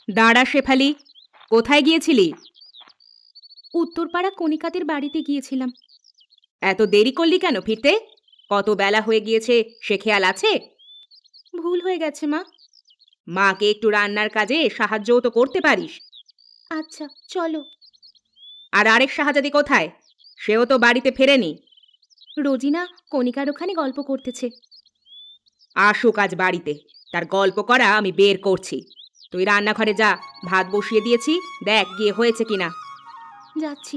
দাঁড়া শেফালি, কোথায় গিয়েছিলি? উত্তরপাড়া কণিকাদের বাড়িতে গিয়েছিলাম। এত দেরি করলি কেন ফিরতে? কত বেলা হয়ে গিয়েছে সে খেয়াল আছে? ভুল হয়ে গেছে মা। মাকে একটু রান্নার কাজে সাহায্যও তো করতে পারিস। আচ্ছা চলো। আর আরেক শাহজাদি কোথায়? সেও তো বাড়িতে ফেরেনি। রোজিনা কণিকার ওখানে গল্প করতেছে। আসুক আজ বাড়িতে, তার গল্প করা আমি বের করছি। তুই রান্নাঘরে যা, ভাত বসিয়ে দিয়েছি, দেখ গিয়ে হয়েছে কিনা। যাচ্ছি।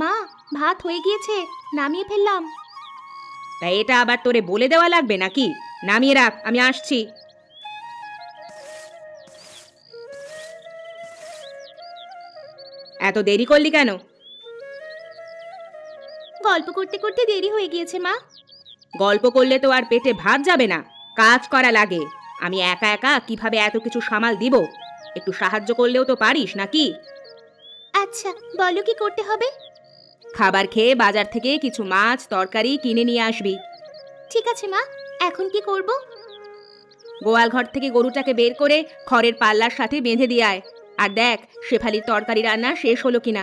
মা, ভাত হয়ে গিয়েছে, নামিয়ে ফেললাম। তাই এটা আবার তোরে বলে দেওয়া লাগবে নাকি? নামিয়ে রাখ, আমি আসছি। এত দেরি করলি কেন? গল্প করতে করতে দেরি হয়ে গিয়েছে মা। গল্প করলে তো আর পেটে ভাত যাবে না, কাজ করা লাগে। আমি একা একা কিভাবে এত কিছু সামাল দিব? একটু সাহায্য করলেও তো পারিস নাকি? আচ্ছা, বলো কি করতে হবে? খাবার খেয়ে বাজার থেকে কিছু মাছ তরকারি কিনে নিয়ে আসবি। ঠিক আছে মা, এখন কি করব? গোয়াল ঘর থেকে গরুটাকে বের করে খড়ের পাল্লার সাথে বেঁধে দিয়ে আয়। আর দেখ শেফালির তরকারি রান্না শেষ হলো কিনা।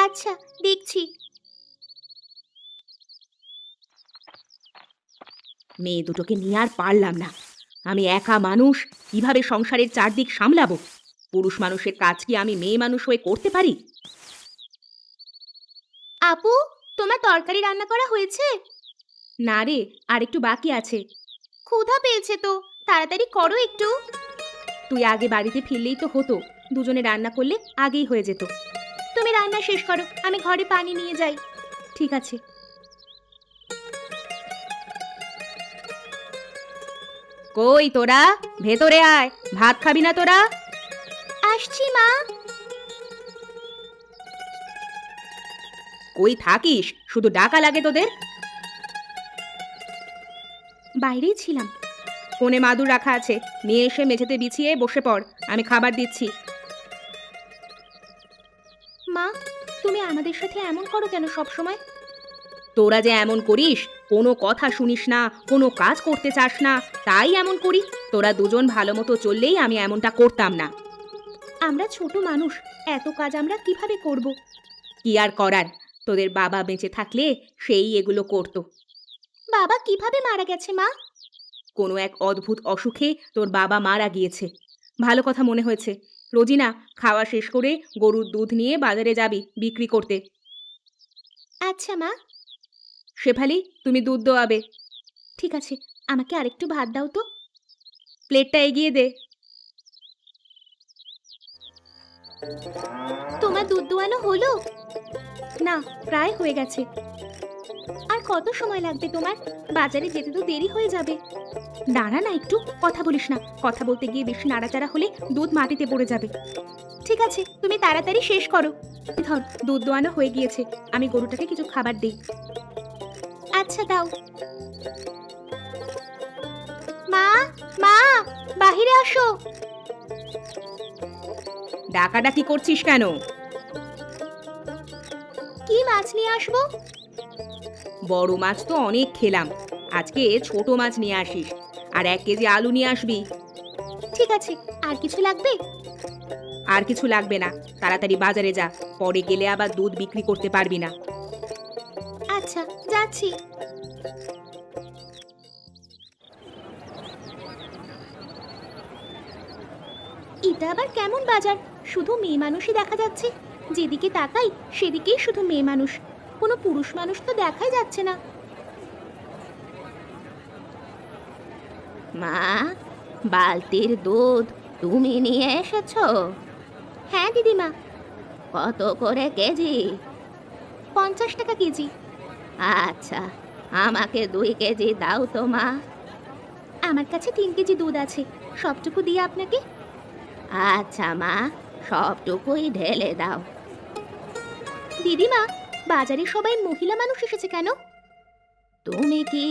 আচ্ছা, দেখছি। মেয়ে দুটোকে নিয়ে আর পারলাম না। আমি একা মানুষ, কিভাবে সংসারের চারদিক সামলাবো? পুরুষ মানুষের কাজ কি আমি মেয়ে মানুষ হয়ে করতে পারি? আপু, তোমার তরকারি রান্না করা হয়েছে? না রে, আর একটু বাকি আছে। ক্ষুধা পেয়েছে তো, তাড়াতাড়ি করো একটু। তুই আগে বাড়িতে ফিরলেই তো হতো, দুজনে রান্না করলে আগেই হয়ে যেত। তুমি রান্না শেষ করো, আমি ঘরে পানি নিয়ে যাই। ঠিক আছে। কই তোরা, ভেতরে আয়, ভাত খাবি না তোরা? আসছি মা। কই থাকিস, শুধু ডাকা লাগে তোদের? বাইরেই ছিলাম। কোণে মাদুর রাখা আছে, নিয়ে এসে মেঝেতে বিছিয়ে বসে পড়, আমি খাবার দিচ্ছি। মা, তুমি আমাদের সাথে এমন করো কেন সব সময়? তোরা যে এমন করিস, কোনো কথা শুনিস না, কোনো কাজ করতে চাস না, তাই এমন করি। তোরা দুজন ভালো মতো চললেই আমি এমনটা করতাম না। আমরা ছোট মানুষ, এত কাজ আমরা কিভাবে করব? কি আর করার, তোদের বাবা বেঁচে থাকলে সেই এগুলো করত। বাবা কিভাবে মারা গেছে মা? কোনো এক অদ্ভুত অসুখে তোর বাবা মারা গিয়েছে। ভালো কথা মনে হয়েছে। রোজিনা, খাওয়া শেষ করে গরুর দুধ নিয়ে বাজারে যাবি বিক্রি করতে। আচ্ছা মা। শেফালি, তুমি দুধ দোয়াবে। ঠিক আছে, আমাকে আরেকটু ভাত দাও তো। প্লেটটা এগিয়ে দে। তোমার দুধ দোয়ানো হলো? না, প্রায় হয়ে গেছে। আর কত সময় লাগবে তোমার? বাজারে যেতে তো দেরি হয়ে যাবে। দাঁড়া না একটু, কথা বলিস না। কথা বলতে গিয়ে বেশি নাড়াচাড়া হলে দুধ মাটিতে পড়ে যাবে। ঠিক আছে, তুমি তাড়াতাড়ি শেষ করো। ধর, দুধ দোয়ানো হয়ে গিয়েছে, আমি গরুটাকে কিছু খাবার দিই। আচ্ছা দাও। মা, মা, বাহিরে আসো। ডাকাডাকি করছিস কেন? কি মাছ নিয়ে আসবো? বড় মাছ তো অনেক খেলাম, আজকে ছোট মাছ নিয়ে আসিস। আর 1 কেজি আলু নিয়ে আসবি। ঠিক আছে, আর কিছু লাগবে? আর কিছু লাগবে না, তাড়াতাড়ি বাজারে যা, পরে গেলে আবার দুধ বিক্রি করতে পারবি না। আচ্ছা, যাচ্ছি। এটা আবার কেমন বাজার? শুধু মেয়ে মানুষই দেখা যাচ্ছে। যেদিকে তাকাই সেদিকেই শুধু মেয়ে মানুষ, কোনো পুরুষ মানুষ তো দেখাই যাচ্ছে না। মা, বালতির দুধ তুমি নিয়ে এসেছো? হ্যাঁ দিদিমা। কত করে কেজি? 50 টাকা কেজি। আচ্ছা, আমাকে 2 কেজি দাও তো মা। আমার কাছে 3 কেজি দুধ আছে, সবটুকু দিয়ে আপনাকে। আচ্ছা মা, সবটুকুই ঢেলে দাও। দিদিমা, বাজারে সবাই মহিলা মানুষ এসেছে কেন? তুমি কি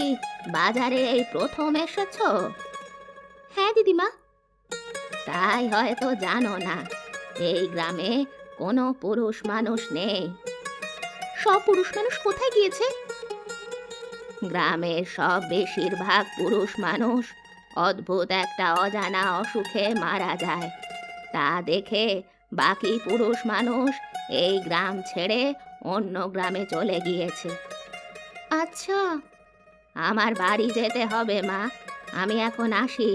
বাজারে এই প্রথম এসেছো? হ্যাঁ দিদিমা। তাই হয়তো জানো না, এই গ্রামে কোনো পুরুষ মানুষ নেই। সব পুরুষ মানুষ কোথায় গিয়েছে? গ্রামের সব বেশিরভাগ পুরুষ মানুষ অদ্ভুত একটা অজানা অসুখে মারা যায়। তা দেখে বাকি পুরুষ মানুষ এই গ্রাম ছেড়ে অন্য গ্রামে চলে গিয়েছে। আচ্ছা, আমার বাড়ি যেতে হবে মা, আমি এখন আসি।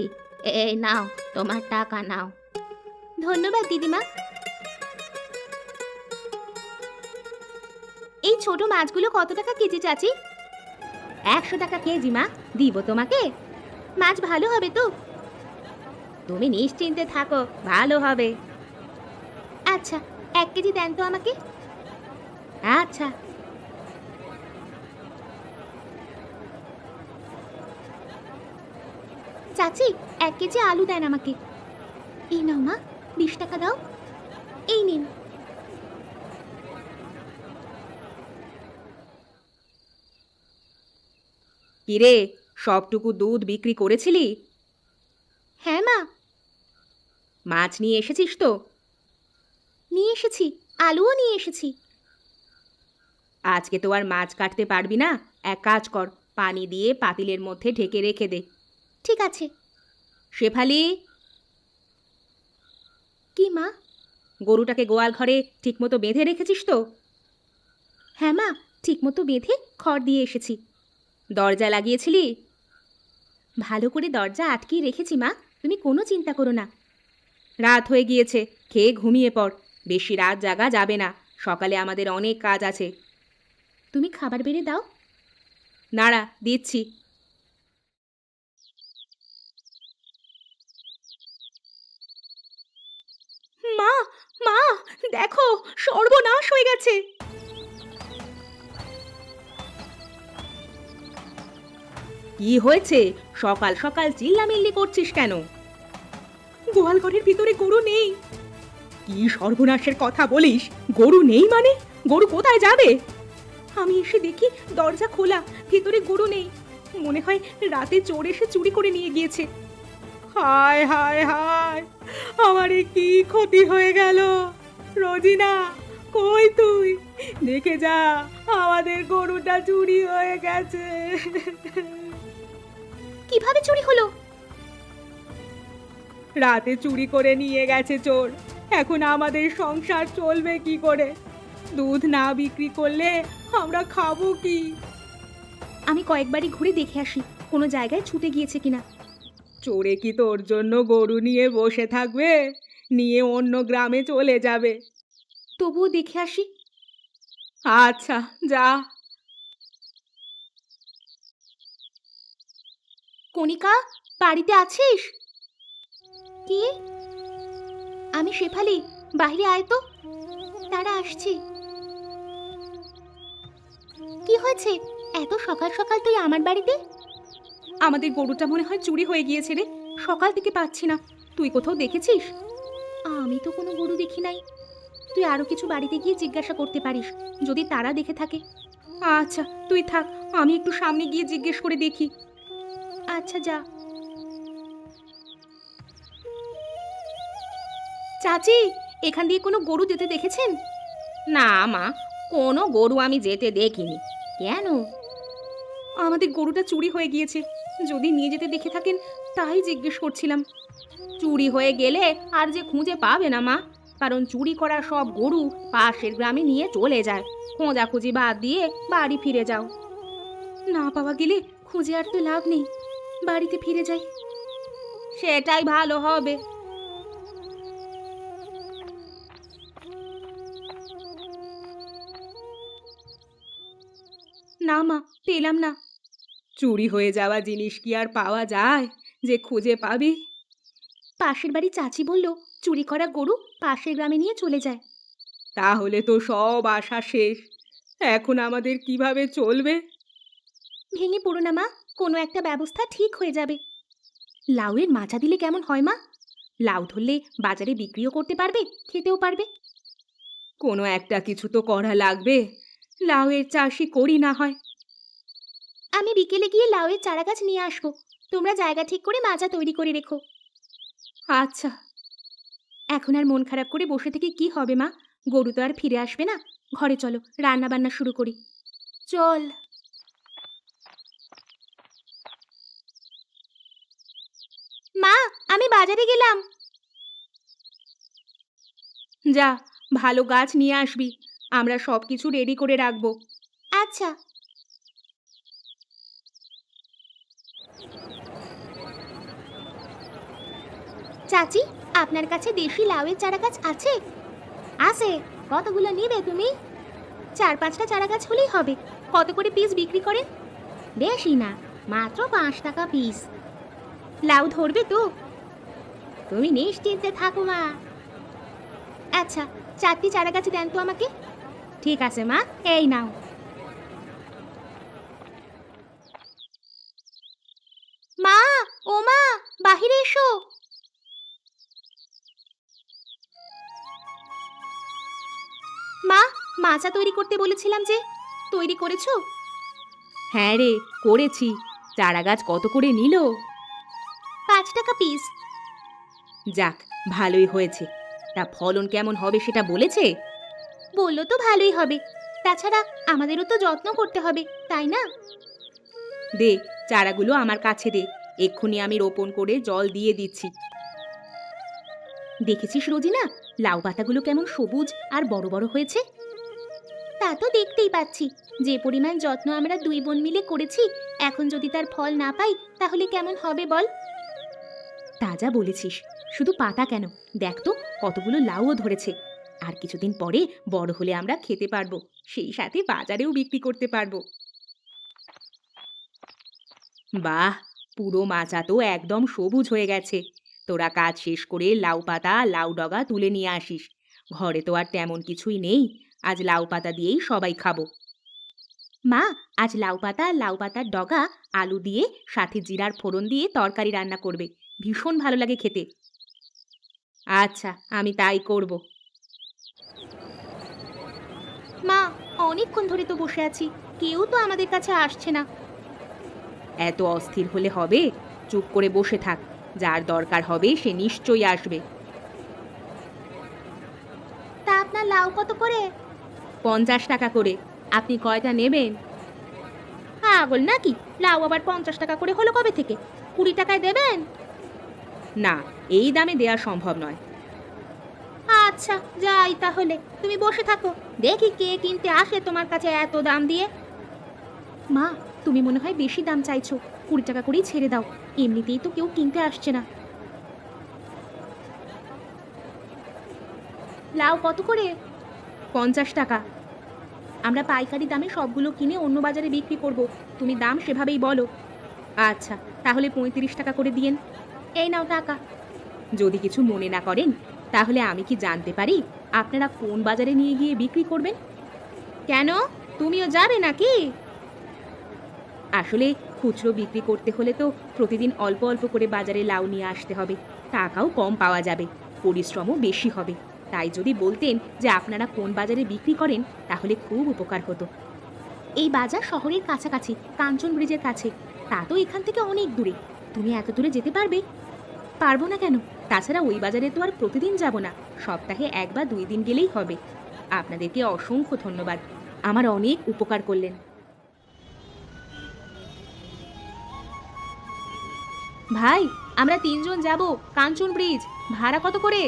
এই নাও, তোমার টাকা নাও। ধন্যবাদ দিদিমা। এই ছোট মাছগুলো কত টাকা কেজি চাচি? 100 টাকা কেজি মা, দিব তোমাকে। মাছ ভালো হবে তো? তুমি নিশ্চিন্তে থাকো, ভালো হবে। আচ্ছা, 1 কেজি দেন তো আমাকে। আচ্ছা। চাচি, 1 কেজি আলু দেন আমাকে। এই নাও মা, 20 টাকা দাও। এই নিন। কিরে, সবটুকু দুধ বিক্রি করেছিলি? হ্যাঁ মা। মাছ নিয়ে এসেছিস তো? নিয়ে এসেছি, আলুও নিয়ে এসেছি। আজকে তো আর মাছ কাটতে পারবি না, এক কাজ কর, পানি দিয়ে পাতিলের মধ্যে ঢেকে রেখে দে। ঠিক আছে। শেফালি। কি মা? গরুটাকে গোয়াল ঘরে ঠিকমতো বেঁধে রেখেছিস তো? হ্যাঁ মা, ঠিকমতো বেঁধে খড় দিয়ে এসেছি। দরজা লাগিয়েছিলি? ভালো করে দরজা আটকিয়ে রেখেছি মা, তুমি কোনো চিন্তা করো না। রাত হয়ে গিয়েছে, খেয়ে ঘুমিয়ে পড়। বেশি রাত জাগা যাবে না, সকালে আমাদের অনেক কাজ আছে। তুমি খাবার বেড়ে দাও। নাড়া, দিচ্ছি। মা, মা, দেখো, সর্বনাশ হয়ে গেছে। কি হয়েছে? সকাল সকাল চিল্লামিল্লি করছিস কেন? গোয়াল ঘরের ভিতরে গরু নেই। কি সর্বনাশের কথা বলিস? গরু নেই মানে? গরু কোথায় যাবে? আমি এসে দেখি দরজা খোলা, ভিতরে গরু নেই। মনে হয় রাতে চোর এসে চুরি করে নিয়ে গিয়েছে। হায় হায় হায়, আমার এ কি ক্ষতি হয়ে গেল! রোজিনা, কই তুই? দেখে যা, আমাদের গরুটা চুরি হয়ে গেছে। কিভাবে চুরি হলো? রাতে চুরি করে নিয়ে গেছে চোর। এখন আমাদের সংসার চলবে কি করে? দুধ না বিক্রি করলে আমরা খাবো কি? আমি কয়েকবারই ঘুরে দেখে আসি কোনো জায়গায় ছুটে গিয়েছে কিনা। চোরে কি তোর জন্য গরু নিয়ে বসে থাকবে? নিয়ে অন্য গ্রামে চলে যাবে। তবুও দেখে আসি। আচ্ছা, যা। কণিকা, বাড়িতে আছিস? কি? আমি শেফালি, বাইরে আয় তো। তারা আসছি। কি হয়েছে? এত সকাল সকাল তুই আমার বাড়িতে? আমাদের গরুটা মনে হয় চুরি হয়ে গিয়েছে রে, সকাল থেকে পাচ্ছি না। তুই কোথাও দেখেছিস? আমি তো কোনো গরু দেখি নাই। তুই আরো কিছু বাড়িতে গিয়ে জিজ্ঞাসা করতে পারিস, যদি তারা দেখে থাকে। আচ্ছা, তুই থাক, আমি একটু সামনে গিয়ে জিজ্ঞেস করে দেখি। আচ্ছা, যা। চাচি, এখান দিয়ে কোনো গরু যেতে দেখেছেন? না মা, কোনো গরু আমি যেতে দেখিনি। কেন? আমাদের গরুটা চুরি হয়ে গিয়েছে, যদি নিয়ে যেতে দেখে থাকেন তাই জিজ্ঞেস করছিলাম। চুরি হয়ে গেলে আর যে খুঁজে পাবে না মা, কারণ চুরি করা সব গরু পাশের গ্রামে নিয়ে চলে যায়। খোঁজাখুঁজি বাদ দিয়ে বাড়ি ফিরে যাও। না পাওয়া গেলে খুঁজে আর তো লাভ নেই, বাড়িতে ফিরে যাই। সেটাই ভালো হবে। না মা, পেলাম না। চুরি হয়ে যাওয়া জিনিস কি আর পাওয়া যায় যে খুঁজে পাবি? পাশের বাড়ি চাচি বলল চুরি করা গরু পাশের গ্রামে নিয়ে চলে যায়। তাহলে তো সব আশা শেষ। এখন আমাদের কিভাবে চলবে? ভেঙে পড়ো না মা, কোনো একটা ব্যবস্থা ঠিক হয়ে যাবে। লাউয়ের মাচা দিলে কেমন হয় মা? লাউ ধরলে বাজারে বিক্রিও করতে পারবে, খেতেও পারবে। কোনো একটা কিছু তো করা লাগবে। লাউয়ের চাষই করি না হয়। আমি বিকেলে গিয়ে লাউয়ের চারা গাছ নিয়ে আসবো, তোমরা জায়গা ঠিক করে মাচা তৈরি করে রেখো। আচ্ছা। এখন আর মন খারাপ করে বসে থেকে কি হবে মা? গরু তো আর ফিরে আসবে না। ঘরে চলো, রান্না বান্না শুরু করি। চল। মা, আমি বাজারে গেলাম। যা, ভালো গাছ নিয়ে আসবি। আমরা সবকিছু রেডি করে রাখবো। আচ্ছা। চাচি, আপনার কাছে দেশি লাউয়ের চারা গাছ আছে? আছে। কতগুলো নিবে তুমি? 4-5টা চারা গাছ হলেই হবে। কত করে পিস বিক্রি করেন? বেশি না, মাত্র 5 টাকা পিস। লাউ ধরবে তো? তুমি নিশ্চিন্তে থাকো মা। আচ্ছা, 4টি চারা গাছ দেন তো আমাকে। ঠিক আছে মা, এই নাও। মা, ও মা, বাহিরে এসো। মা, মাচা তৈরি করতে বলেছিলাম যে, তৈরি করেছো? হ্যাঁ রে, করেছি। চারা গাছ কত করে নিল? 5 টাকা পিস। যাক, ভালোই হয়েছে। তা ফলন কেমন হবে সেটা বলেছে? বললো তো ভালোই হবে। তাছাড়া আমাদেরও তো যত্ন করতে হবে, তাই না? দে, চারাগুলো আমার কাছে দে। এক্ষুনি আমি রোপণ করে জল দিয়ে দিচ্ছি। দেখেছিস রোজিনা, লাউ পাতাগুলো কেমন সবুজ আর বড় বড় হয়েছে? তা তো দেখতেই পাচ্ছি। যে পরিমাণ যত্ন আমরা 2 বোন মিলে করেছি, এখন যদি তার ফল না পাই তাহলে কেমন হবে বল? তা যা বলেছিস। শুধু পাতা কেন, দেখ তো কতগুলো লাউও ধরেছে। আর কিছুদিন পরে বড় হলে আমরা খেতে পারবো, সেই সাথে বাজারেও বিক্রি করতে পারবো। বাহ, পুরো মাচা তো একদম সবুজ হয়ে গেছে। তোরা কাজ শেষ করে লাউ পাতা, লাউ ডগা তুলে নিয়ে আসিস। ঘরে তো আর তেমন কিছুই নেই, আজ লাউ পাতা দিয়েই সবাই খাবো। মা, আজ লাউ পাতা, লাউ পাতার ডগা, আলু দিয়ে সাথে জিরার ফোড়ন দিয়ে তরকারি রান্না করবে। ভীষণ ভালো লাগে খেতে। আচ্ছা, আমি তাই করব। মা, অনেকক্ষণ ধরে তো বসে আছি, কেউ তো আমাদের কাছে আসছে না। এত অস্থির হলে হবে? চুপ করে বসে থাক। যার দরকার হবে সে নিশ্চয়ই আসবে। তা আপনার লাউ কত করে? 50 টাকা করে। আপনি কয়টা নেবেন? পাগল নাকি? লাউ আবার 50 টাকা করে হলো কবে থেকে? 20 টাকায় দেবেন? না, এই দামে দেয়া সম্ভব নয়। আচ্ছা, যাই তাহলে। তুমি বসে থাকো, দেখি কে কিনতে আসে তোমার কাছে এত দাম দিয়ে। মা, তুমি মনে হয় বেশি দাম চাইছো। 20 টাকা করেই ছেড়ে দাও। এমনিতেই তো কেউ কিনতে আসছে না। লাউ কত করে? 50 টাকা। আমরা পাইকারি দামে সবগুলো কিনে অন্য বাজারে বিক্রি করব। তুমি দাম সেভাবেই বলো। আচ্ছা, তাহলে 35 টাকা করে দিয়েন। এই নাও টাকা। যদি কিছু মনে না করেন, তাহলে আমি কি জানতে পারি আপনারা কোন বাজারে নিয়ে গিয়ে বিক্রি করবেন? কেন, তুমিও যাবে নাকি? আসলে খুচরো বিক্রি করতে হলে তো প্রতিদিন অল্প অল্প করে বাজারে লাউ নিয়ে আসতে হবে। টাকাও কম পাওয়া যাবে, পরিশ্রমও বেশি হবে। তাই যদি বলতেন যে আপনারা কোন বাজারে বিক্রি করেন, তাহলে খুব উপকার হতো। এই বাজার শহরের কাছাকাছি, কাঞ্চন ব্রিজের কাছে। তা তো এখান থেকে অনেক দূরে। তুমি এত দূরে যেতে পারবে? পারবো না কেন? তাছাড়া ওই বাজারে তো আর প্রতিদিন যাব না, সপ্তাহে 1 বা 2 দিন গেলেই হবে। আপনাদেরকে অসংখ্য ধন্যবাদ, আমার অনেক উপকার করলেন। ভাই, আমরা 3 জন যাব কাঞ্চন ব্রিজ। ভাড়া কত করে?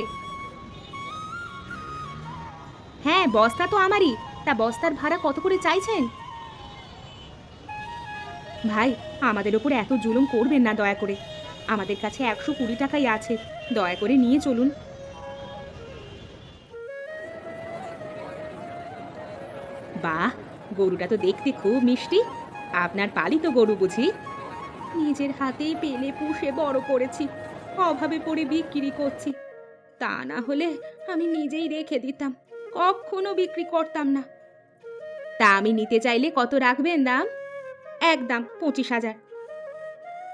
হ্যাঁ, বস্তা তো আমারই। তা বস্তার ভাড়া কত করে চাইছেন? ভাই, আমাদের ওপর এত জুলুম করবেন না দয়া করে। আমাদের কাছে 120 টাকাই আছে, দয়া করে নিয়ে চলুন। বাহ, গরুটা তো দেখতে খুব মিষ্টি। আপনার পালিত গরু বুঝি? নিজের হাতেই পেলে পুষে বড় করেছি, অভাবে পড়ে বিক্রি করছি। তা না হলে আমি নিজেই রেখে দিতাম, কখনো বিক্রি করতাম না। তা আমি নিতে চাইলে কত রাখবেন দাম? একদম 25,000।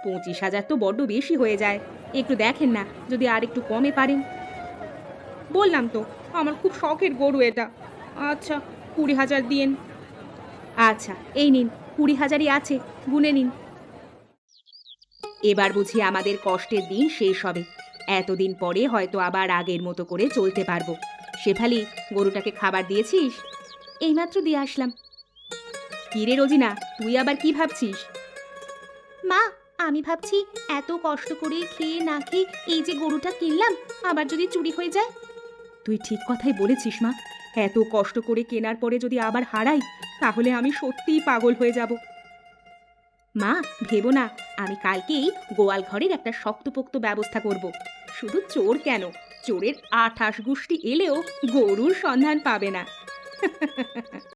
25,000 তো বড্ড বেশি হয়ে যায়। একটু দেখেন না, যদি আর একটু কমে পারেন। বললাম তো, আমার খুব শখের গরু এটা। আচ্ছা, 20,000 দিয়েন। আচ্ছা, এই নিন, 20,000ই আছে, গুনে নিন। এবার বুঝি আমাদের কষ্টের দিন শেষ হবে। এতদিন পরে হয়তো আবার আগের মতো করে চলতে পারবো। শেফালি, গরুটাকে খাবার দিয়েছিস? এইমাত্র দিয়ে আসলাম। কি রে রোজিনা, তুই আবার কি ভাবছিস? মা, আমি ভাবছি এত কষ্ট করে খেয়ে না খেয়ে এই যে গরুটা কিনলাম, আবার যদি চুরি হয়ে যায়। তুই ঠিক কথাই বলেছিস মা। এত কষ্ট করে কেনার পরে যদি আবার হারাই, তাহলে আমি সত্যিই পাগল হয়ে যাব। মা, ভেবো না, আমি কালকেই গোয়াল ঘরের একটা শক্তপোক্ত ব্যবস্থা করব। শুধু চোর কেন, চোরের 28 গোষ্ঠী এলেও গরুর সন্ধান পাবে না।